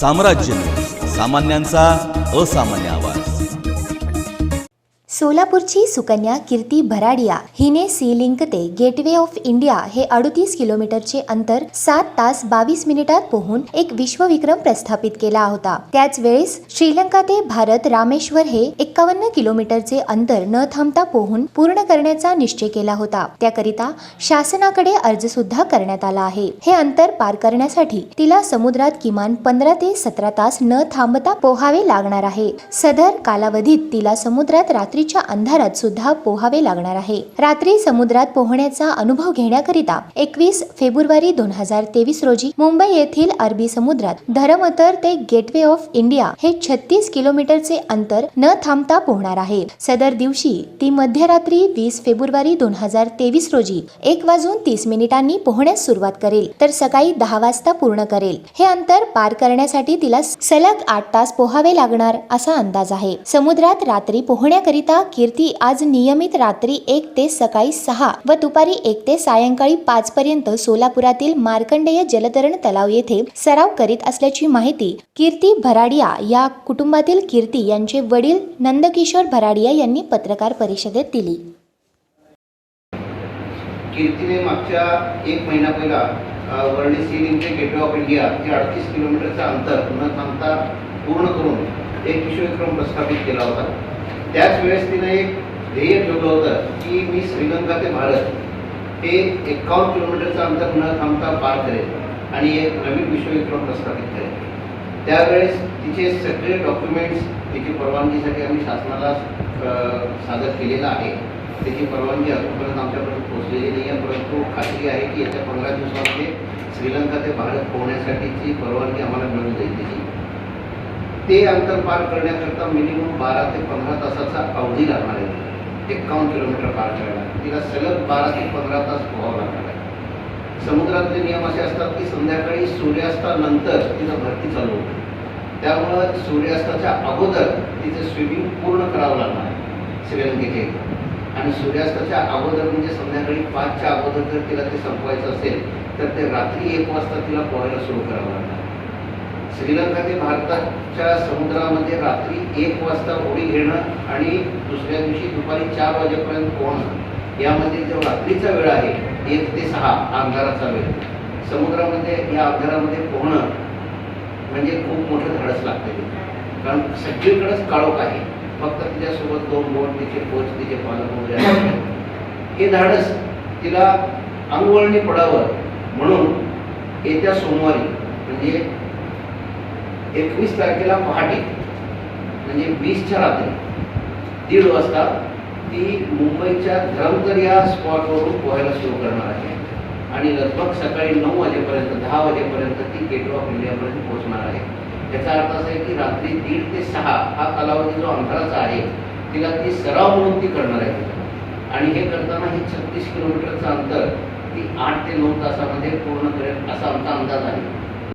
साम्राज्य सामान्यांचा असामान्य आवाज। सोलापूरची सुकन्या कीर्ती भराडिया हिने सी लिंक ते गेटवे ऑफ इंडिया हे 38 किलोमीटरचे अंतर 7 तास 22 मिनिटात पोहून एक विश्वविक्रम प्रस्थापित केला होता। त्याच वेळेस श्रीलंका ते भारत रामेश्वर हे 51 किलोमीटरचे अंतर न थांबता पोहून पूर्ण करण्याचा निश्चय केला होता। त्याकरिता शासनाकडे अर्ज सुद्धा करण्यात आला आहे। हे अंतर पार करण्यासाठी तिला समुद्रात किमान 15 ते 17 तास न थांबता पोहावे लागणार आहे। सदर कालावधीत तिला समुद्रात रात्रीच्या अंधारात सुद्धा पोहावे लागणार आहे। रात्री समुद्रात पोहण्याचा अनुभव घेण्याकरिता 21 फेब्रुवारी 2023 रोजी मुंबई येथील अरबी समुद्रात धरमतर ते गेटवे ऑफ इंडिया हे 36 किलोमीटरचे अंतर न थांबता पोहणार आहे। सदर दिवशी ती मध्यरात्री 20 फेब्रुवारी 2023 रोजी 1:30 पोहण्यास सुरुवात करेल तर सकाळी 10 वाजता पूर्ण करेल। हे अंतर पार करण्यासाठी तिला सलग 8 तास पोहावे लागणार असा अंदाज आहे। समुद्रात रात्री पोहण्याकरिता कीर्ती आज नियमित रात्री 1 ते सकाळी 6 व दुपारी 1 ते सायंकाळी 5 पर्यंत सोलापुरातील मार्कंडेय जलतरण तलाव येथे सराव करीत असल्याची माहिती कीर्ती भराडिया या कुटुंबातील कीर्ती यांचे वडील नंदकिशोर भराडिया यांनी पत्रकार परिषदेत दिली। कीर्तीने मागच्या 1 महिना पहिला वर्णी सी लिंक ते गेटवे ऑफ इंडिया हे 38 किलोमीटरचा अंतर न थांबता पूर्ण करून एक विश्वविक्रम प्रस्थापित केला होता। त्याच वेळेस तिने एक ध्येय ठेवलं होतं की मी श्रीलंका ते भारत हे 51 किलोमीटरचं अंतर न थांबता पार करेल आणि एक नवीन विश्वविक्रम प्रस्थापित करेल। त्यावेळेस तिचे सगळे डॉक्युमेंट्स तिची परवानगीसाठी आम्ही शासनाला सादर केलेलं आहे। त्याची परवानगी अजूनपर्यंत आमच्यापर्यंत पोहोचलेली नाही आहे, परंतु खात्री आहे की येत्या 15 दिवसामध्ये श्रीलंका ते भारत पोहण्यासाठीची परवानगी आम्हाला मिळून जाईल। त्याची ते अंतर पार करण्याकरता मिनिमम 12 ते 15 तासाचा अवधी लागणार आहे। 51 किलोमीटर पार करायला तिला सलग 12 ते 15 तास पोहावं लागणार आहे। समुद्रातले नियम असे असतात की संध्याकाळी सूर्यास्तानंतर तिचं भरती चालू होते, त्यामुळं सूर्यास्ताच्या अगोदर तिचं स्विमिंग पूर्ण करावं लागणार आहे श्रीलंकेचे। आणि सूर्यास्ताच्या अगोदर म्हणजे संध्याकाळी 5च्या अगोदर जर तिला ते संपवायचं असेल तर ते रात्री 1 वाजता तिला पोहायला सुरू करावं लागणार। श्रीलंका ते भारताच्या समुद्रामध्ये रात्री 1 वाजता उडी घेणं आणि दुसऱ्या दिवशी दुपारी 4 वाजेपर्यंत पोहणं यामध्ये जो रात्रीचा वेळ आहे 1 ते 6 अंधाराचा वेळ, समुद्रामध्ये या अंधारामध्ये पोहणं म्हणजे खूप मोठं धाडस लागते, कारण सगळीकडेच काळोख आहे। फक्त तिच्यासोबत 2 बोट, तिचे कोच, तिचे पालक वगैरे आहेत। हे धाडस तिला अंगवळणी पडावं म्हणून येत्या सोमवारी म्हणजे 21 तारखेला पहाटे म्हणजे 20च्या रात्री 1:30 वाजता ती मुंबईच्या धरमतर या स्पॉटवरून पोहायला सुरू करणार आहे आणि लगभग सकाळी 9 वाजेपर्यंत 10 वाजेपर्यंत ती गेटवे ऑफ इंडियापर्यंत पोहोचणार आहे। याचा अर्थ असा आहे की रात्री 1:30 ते 6 हा कालावधी जो अंतराचा आहे तिला ती सराव म्हणून ती करणार आहे आणि हे करताना हे 36 किलोमीटरचं अंतर ती 8 ते 9 तासामध्ये पूर्ण करेल असा आमचा अंदाज आहे।